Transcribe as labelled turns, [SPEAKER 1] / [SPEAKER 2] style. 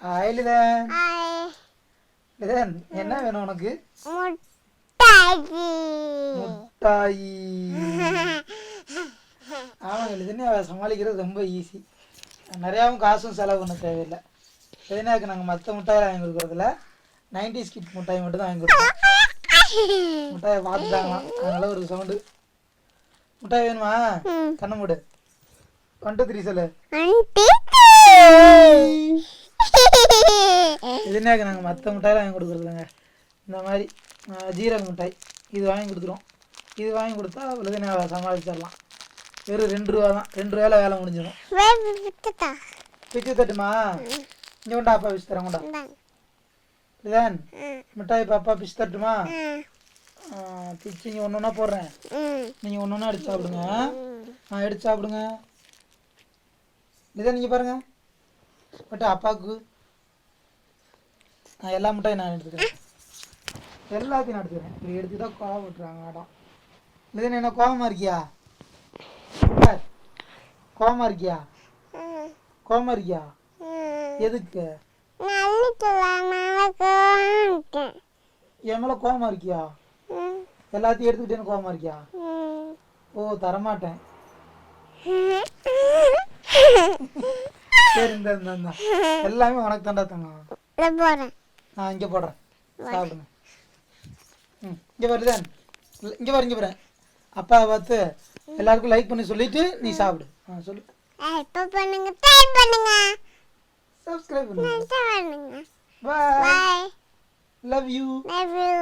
[SPEAKER 1] Hi Litton.
[SPEAKER 2] Hi.
[SPEAKER 1] Litton, என்ன வேணும் உனக்கு? முட்டாயி. ஆமாங்க லிதனே, அவ சமாளிக்கிறது ரொம்ப ஈஸி. நிறையாவும் காசும் செலவு பண்ண தேவையில்லை. லிதனாக்கு நாங்கள் மற்ற முட்டாயை வாங்கி கொடுக்குறதில்ல, 90s கிட் முட்டாய் மட்டும் தான் வாங்கி கொடுப்போம். முட்டாயை பார்த்துட்டாங்களாம், அதனால ஒரு சவுண்டு. முட்டாய் வேணுமா? கண்ணை மூடு. 1 2 3 சொல்லு. லிதனாக்கு நாங்கள் மற்ற முட்டாயெல்லாம் வாங்கி கொடுக்குறதில்லங்க. இந்த மாதிரி ஜீரக மிட்டாய் இது வாங்கி கொடுத்துருவோம். இது வாங்கி கொடுத்தா லிதனை சமாளிச்சிடலாம். வெறும் 2 ரூபா தான். 2 ரூபாயில் வேலை முடிஞ்சிடும். பிச்சு தட்டுமா? இங்கே கொண்டா, அப்பா பிச்சு தரேன். கொண்டா லிதன், மிட்டாய் பாப்பா பிச்சு தட்டுமா? பிச்சு இங்கே ஒன்று ஒன்றா போடுறேன். நீங்கள் ஒன்று ஒன்றா எடுத்து சாப்பிடுங்க. எடுத்து சாப்பிடுங்க. லிதன் நீங்கள் பாருங்க. பட் அப்பாவுக்கு எல்லா மிட்டாயும் நான் எடுத்துக்கிறேன். எல்லாத்தையும் நான் எடுத்துக்கிறேன். இப்படி எடுத்து தான் கோவம் விட்டுறாங்க மேடம். லிதன், என்ன கோவமாக இருக்கியா? கோவமாக இருக்கியா? கோவமாக இருக்கியா? எதுக்கு? என் மேலே கோவமாக இருக்கியா? எல்லாத்தையும் எடுத்துக்கிட்டேன்னு கோவமாக இருக்கியா? ஓ, தரமாட்டேன். சரி, இந்த எல்லாமே உனக்கு தாண்டா தங்க. நான் இங்கே போடுறேன், சாப்பிடுங்க. இங்கே வருதேன், இங்கே பாரு, இங்கே பாரு. அப்பா பார்த்து எல்லாருக்கும் லைக் பண்ணி சொல்லிட்டு நீ சாப்பிடு. சொல்லு. சப்ஸ்கிரைப் பண்ணுங்க.
[SPEAKER 2] பண்ணுங்க.
[SPEAKER 1] Bye.
[SPEAKER 2] Bye.
[SPEAKER 1] Love you.
[SPEAKER 2] Love you.